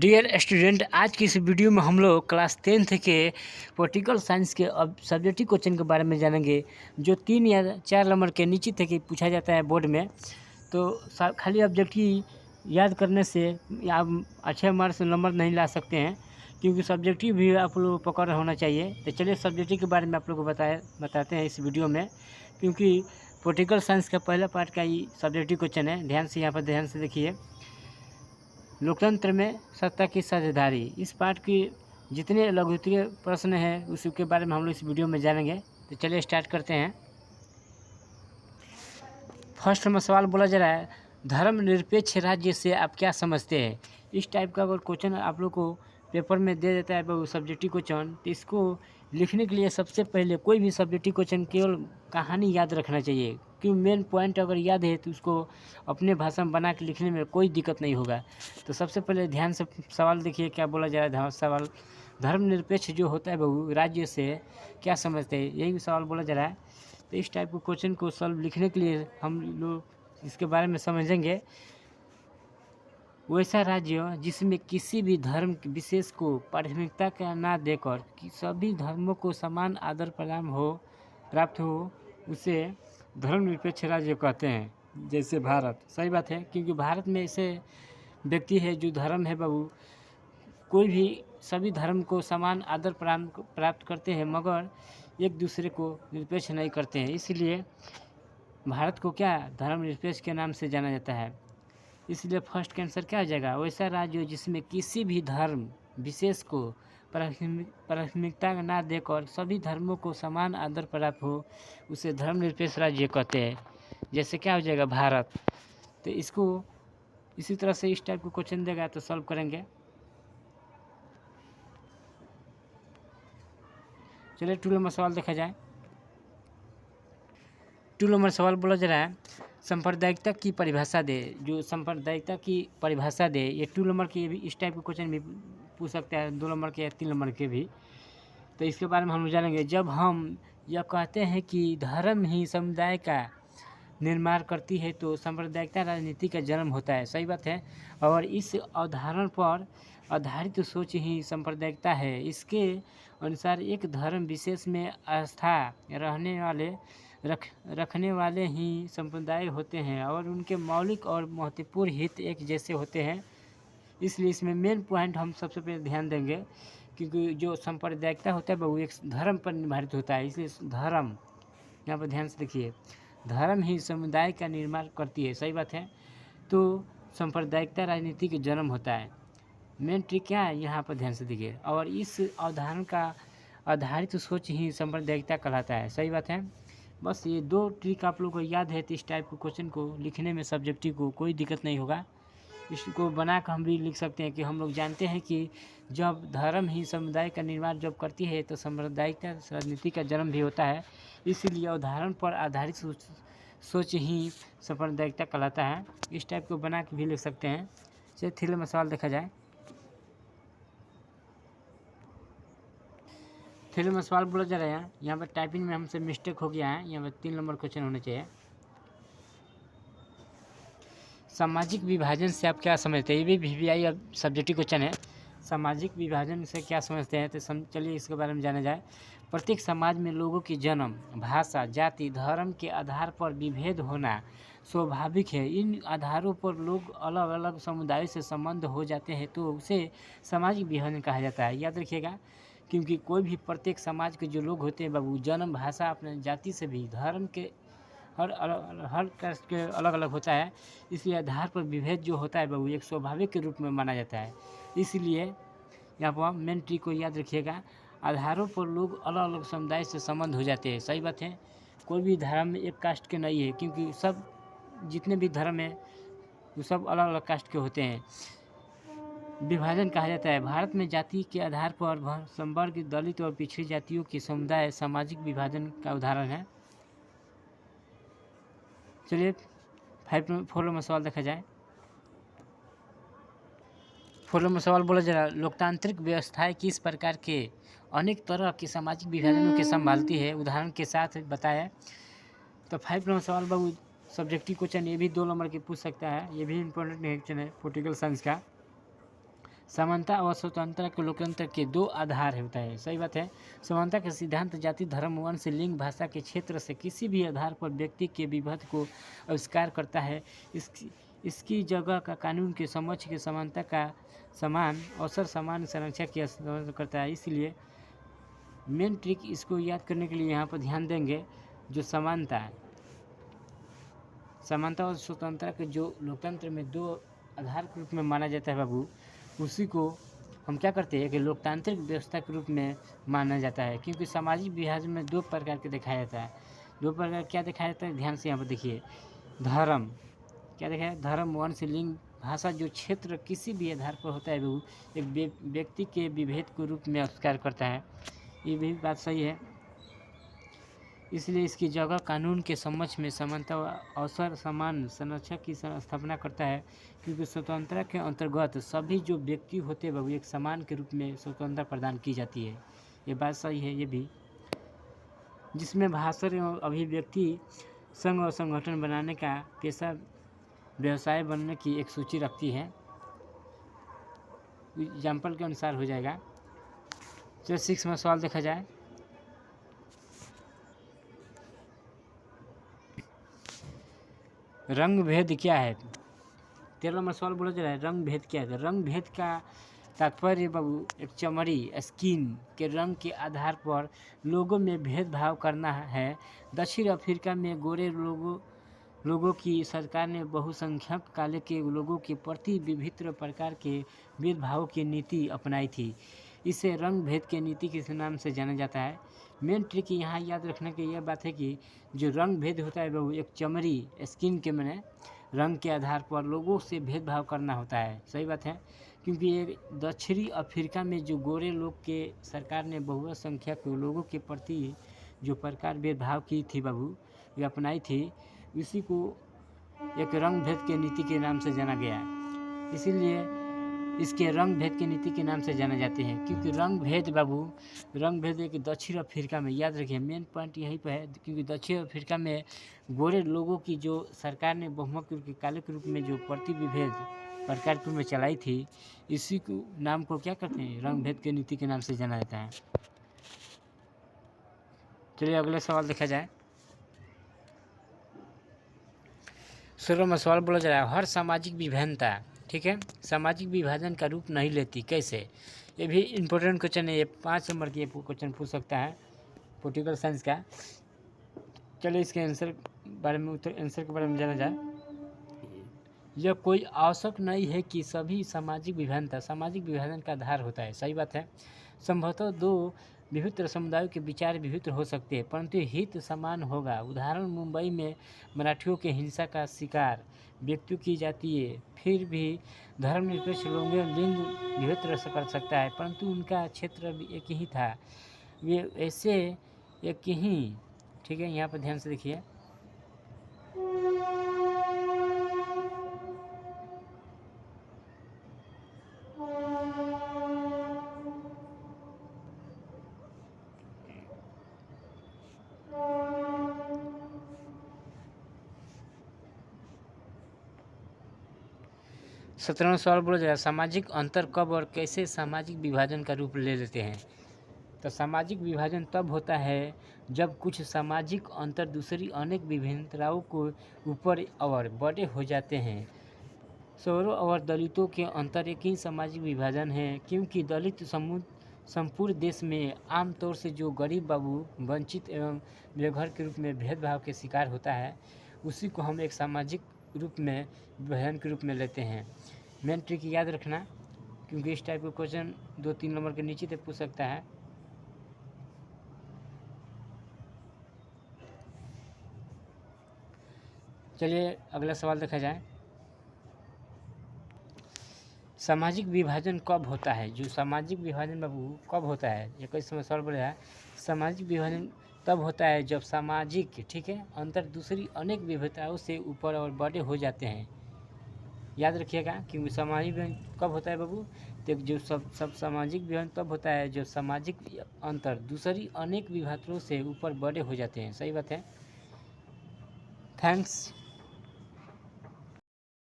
Dear student, आज की इस वीडियो में हम लोग क्लास 10th के पॉलिटिकल साइंस के अब सब्जेक्टिव क्वेश्चन के बारे में जानेंगे, जो 3 या 4 नंबर के नीचे तक पूछा जाता है बोर्ड में। तो खाली ऑब्जेक्टिव याद करने से आप अच्छे मार्क्स नंबर नहीं ला सकते हैं, क्योंकि सब्जेक्टिव भी आप लोग को पकड़ होना चाहिए। तो चलिए सब्जेक्टिव के बारे में आप लोग को बताते हैं इस वीडियो में, क्योंकि पॉलिटिकल साइंस का पहला पार्ट का ही सब्जेक्टिव क्वेश्चन है। ध्यान से देखिए। लोकतंत्र में सत्ता की साझेदारी, इस पाठ की जितने लघुत्तरीय प्रश्न हैं उसके बारे में हम लोग इस वीडियो में जानेंगे। तो चलिए स्टार्ट करते हैं। फर्स्ट में सवाल बोला जा रहा है, धर्मनिरपेक्ष राज्य से आप क्या समझते हैं। इस टाइप का अगर क्वेश्चन आप लोग को पेपर में दे देता है वो सब्जेक्टिव क्वेश्चन, तो इसको लिखने के लिए सबसे पहले कोई भी सब्जेक्टिव क्वेश्चन केवल कहानी याद रखना चाहिए, क्योंकि मेन पॉइंट अगर याद है तो उसको अपने भाषा में बना के लिखने में कोई दिक्कत नहीं होगा। तो सबसे पहले ध्यान से सवाल देखिए क्या बोला जा रहा है। सवाल, धर्मनिरपेक्ष जो होता है बहू राज्य से क्या समझते हैं, यही सवाल बोला जा रहा है। तो इस टाइप के क्वेश्चन को सॉल्व लिखने के लिए हम लोग इसके बारे में समझेंगे। वैसा राज्य जिसमें किसी भी धर्म विशेष को प्राथमिकता का ना देकर कि सभी धर्मों को समान आदर प्राप्त हो, उसे धर्मनिरपेक्ष राज्य कहते हैं। जैसे भारत, सही बात है, क्योंकि भारत में ऐसे व्यक्ति है जो धर्म है बाबू, कोई भी सभी धर्म को समान आदर प्राप्त करते हैं, मगर एक दूसरे को निरपेक्ष नहीं करते हैं। इसलिए भारत को क्या धर्मनिरपेक्ष के नाम से जाना जाता है। इसलिए फर्स्ट का आंसर क्या हो जाएगा, वैसा राज्य जिसमें किसी भी धर्म विशेष को प्राथमिकता ना देकर सभी धर्मों को समान आदर प्राप्त हो, उसे धर्मनिरपेक्ष राज्य कहते हैं। जैसे क्या हो जाएगा भारत। तो इसको इसी तरह से इस टाइप का क्वेश्चन देगा तो सॉल्व करेंगे। चलिए 2 नंबर सवाल देखा जाए। 2 नंबर सवाल बोला जा रहा है, सांप्रदायिकता की परिभाषा दे। जो सांप्रदायिकता की परिभाषा दे, ये 2 नंबर की भी इस टाइप के क्वेश्चन भी पूछ सकते हैं, 2 नंबर के या 3 नंबर के भी। तो इसके बारे में हम जानेंगे। जब हम यह कहते हैं कि धर्म ही समुदाय का निर्माण करती है, तो सांप्रदायिकता राजनीति का जन्म होता है। सही बात है। और इस अवधारणा पर आधारित सोच ही सांप्रदायिकता है। इसके अनुसार एक धर्म विशेष में आस्था रखने वाले ही संप्रदाय होते हैं और उनके मौलिक और महत्वपूर्ण हित एक जैसे होते हैं। इसलिए इसमें मेन पॉइंट हम सबसे पहले ध्यान देंगे, क्योंकि जो सांप्रदायिकता होता है वो एक धर्म पर निर्धारित होता है। इसलिए धर्म, यहाँ पर ध्यान से देखिए, धर्म ही समुदाय का निर्माण करती है। सही बात है। तो सांप्रदायिकता राजनीति के जन्म होता है। मेन ट्रिक क्या है, यहाँ पर ध्यान से देखिए। और इस अवधारणा का आधारित सोच ही सांप्रदायिकता कहलाता है। सही बात है। बस ये 2 ट्रिक आप लोग को याद है तो इस टाइप के क्वेश्चन को लिखने में सब्जेक्टिव को कोई दिक्कत नहीं होगा। इसको बना कर हम भी लिख सकते हैं कि हम लोग जानते हैं कि जब धर्म ही समुदाय का निर्माण जब करती है तो सांप्रदायिकता राजनीति का जन्म भी होता है। इसीलिए उदाहरण पर आधारित सोच ही सांप्रदायिकता कहलाता है। इस टाइप को बना के भी लिख सकते हैं। चलिए 3 नंबर सवाल देखा जाए। 3 नंबर सवाल बोला जा रहा है, यहाँ पर टाइपिंग में हमसे मिस्टेक हो गया है, यहाँ पर 3 नंबर क्वेश्चन होना चाहिए। सामाजिक विभाजन से आप क्या समझते हैं, ये भी VVI अब सब्जेक्टिव क्वेश्चन है। सामाजिक विभाजन से क्या समझते हैं, तो चलिए इसके बारे में जाना जाए। प्रत्येक समाज में लोगों की जन्म, भाषा, जाति, धर्म के आधार पर विभेद होना स्वाभाविक है। इन आधारों पर लोग अलग अलग समुदायों से संबंध हो जाते हैं, तो उसे सामाजिक विभाजन कहा जाता है। याद रखिएगा, क्योंकि कोई भी प्रत्येक समाज के जो लोग होते हैं बाबू, जन्म, भाषा, अपने जाति से भी, धर्म के हर कास्ट के अलग अलग होता है। इसलिए आधार पर विभेद जो होता है बाबू एक स्वाभाविक के रूप में माना जाता है। इसलिए यहाँ पर मेन ट्रिक को याद रखिएगा, आधारों पर लोग अलग अलग समुदाय से संबंध हो जाते हैं। सही बात है। कोई भी धर्म एक कास्ट के नहीं है, क्योंकि सब जितने भी धर्म है वो सब अलग अलग कास्ट के होते हैं। विभाजन कहा जाता है। भारत में जाति के आधार पर संवर्ग, दलित और पिछड़ी जातियों के समुदाय सामाजिक विभाजन का उदाहरण है। चलिए 4 नंबर सवाल देखा जाए। 4 नंबर सवाल बोला जा रहा है, लोकतांत्रिक व्यवस्थाएं किस प्रकार के अनेक तरह के सामाजिक विभाजनों के संभालती है, उदाहरण के साथ बताया। तो 5 नंबर सवाल बाबू सब्जेक्टिव क्वेश्चन, ये भी 2 नंबर के पूछ सकता है। ये भी इंपॉर्टेंट क्वेश्चन है पॉलिटिकल साइंस का। समानता और स्वतंत्रता के लोकतंत्र के दो आधार होता है। सही बात है। समानता का सिद्धांत जाति, धर्म, वंश, लिंग, भाषा के क्षेत्र से किसी भी आधार पर व्यक्ति के विभेद को आविष्कार करता है। इसकी जगह का कानून के समक्ष के समानता का समान अवसर, समान संरक्षण की करता है। इसलिए मेन ट्रिक इसको याद करने के लिए यहाँ पर ध्यान देंगे, जो समानता और स्वतंत्रता के जो लोकतंत्र में दो आधार के रूप में माना जाता है बाबू, उसी को हम क्या करते हैं कि लोकतांत्रिक व्यवस्था के रूप में माना जाता है। क्योंकि सामाजिक विभाजन में दो प्रकार के दिखाया जाता है। दो प्रकार क्या दिखाया जाता है, ध्यान से यहाँ पर देखिए। धर्म क्या देखा है, धर्म, वंश, लिंग, भाषा जो क्षेत्र किसी भी आधार पर होता है वो एक व्यक्ति के विभेद के रूप में आविष्कार करता है। ये भी बात सही है। इसलिए इसकी जगह कानून के समक्ष में समानता अवसर, समान संरक्षण की स्थापना करता है। क्योंकि स्वतंत्रता के अंतर्गत सभी जो व्यक्ति होते हैं वो एक समान के रूप में स्वतंत्रता प्रदान की जाती है। ये बात सही है। ये भी जिसमें भाषण एवं अभिव्यक्ति, संघ और संगठन बनाने का पेशा, व्यवसाय बनने की एक सूची रखती है। एग्जाम्पल के अनुसार हो जाएगा। चलो 6 में सवाल देखा जाए। रंग भेद क्या है? 13 नंबर सवाल बोला जा रहा है, रंग भेद क्या है? रंग भेद का तात्पर्य बाबू एक चमड़ी, स्किन के रंग के आधार पर लोगों में भेदभाव करना है। दक्षिण अफ्रीका में गोरे लोगों की सरकार ने बहुसंख्यक काले के लोगों के प्रति विभिन्न प्रकार के भेदभाव की नीति अपनाई थी। इसे रंग भेद के नीति के नाम से जाना जाता है। मेन ट्रिक यहाँ याद रखने की यह बात है कि जो रंग भेद होता है वो एक चमड़ी, स्किन के माने रंग के आधार पर लोगों से भेदभाव करना होता है। सही बात है। क्योंकि ये दक्षिणी अफ्रीका में जो गोरे लोग के सरकार ने बहुसंख्यक लोगों के प्रति जो प्रकार भेदभाव की थी बाबू, ये अपनाई थी, इसी को एक रंग भेद के नीति के नाम से जाना गया है। इसीलिए इसके रंग भेद की नीति के नाम से जाने जाते हैं। क्योंकि रंग भेद बाबू, रंग भेद एक दक्षिण अफ्रीका में, याद रखिए मेन पॉइंट यहीं पर है। क्योंकि दक्षिण अफ्रीका में गोरे लोगों की जो सरकार ने बहुमत के काले के रूप में जो प्रति विभेद प्रकार के रूप में चलाई थी, इसी को नाम को क्या कहते हैं, रंग भेद की नीति के नाम से जाना जाता है। चलिए अगले सवाल देखा जाए। 16 में सवाल बोला जा रहा है, हर सामाजिक विभिन्नता, ठीक है, सामाजिक विभाजन का रूप नहीं लेती, कैसे? ये भी इम्पोर्टेंट क्वेश्चन है। ये 5 नंबर की क्वेश्चन पूछ सकता है पॉलिटिकल साइंस का। चलिए इसके आंसर के बारे में जाना जाए। यह कोई आवश्यक नहीं है कि सभी सामाजिक विभिन्नता सामाजिक विभाजन का आधार होता है। सही बात है। संभवतः दो विभिन्न समुदायों के विचार विभिन्न हो सकते हैं, परंतु हित समान होगा। उदाहरण, मुंबई में मराठियों के हिंसा का शिकार व्यक्तियों की जाती है, फिर भी धर्मनिरपेक्ष लोगों लिंग विभिन्न कर सकता है, परंतु उनका क्षेत्र भी एक ही था, वे ऐसे एक ही, ठीक है। यहाँ पर ध्यान से देखिए। सत्रहवां सवाल बोला जाएगा, सामाजिक अंतर कब और कैसे सामाजिक विभाजन का रूप ले लेते हैं? तो सामाजिक विभाजन तब होता है जब कुछ सामाजिक अंतर दूसरी अनेक विभिन्नताओं को ऊपर और बड़े हो जाते हैं। शहरों और दलितों के अंतर एक ही सामाजिक विभाजन है, क्योंकि दलित समूह संपूर्ण देश में आमतौर से जो गरीब बाबू, वंचित एवं बेघर के रूप में भेदभाव के शिकार होता है, उसी को हम एक सामाजिक रूप में विभाजन के रूप में लेते हैं। मेन ट्रिक याद रखना, क्योंकि इस टाइप का क्वेश्चन 2-3 नंबर के नीचे तक पूछ सकता है। चलिए अगला सवाल देखा जाए। सामाजिक विभाजन कब होता है? जो सामाजिक विभाजन बाबू कब होता है, ये कोई सवाल बोला है। सामाजिक विभाजन तब होता है जब सामाजिक, ठीक है, अंतर दूसरी अनेक विभिन्नताओं से ऊपर और बड़े हो जाते हैं। याद रखिएगा, क्योंकि सामाजिक विभाजन कब होता है बाबू, तो जो सब सामाजिक विभाजन तब होता है जब सामाजिक अंतर दूसरी अनेक विभिन्नताओं से ऊपर बड़े हो जाते हैं। सही बात है। थैंक्स।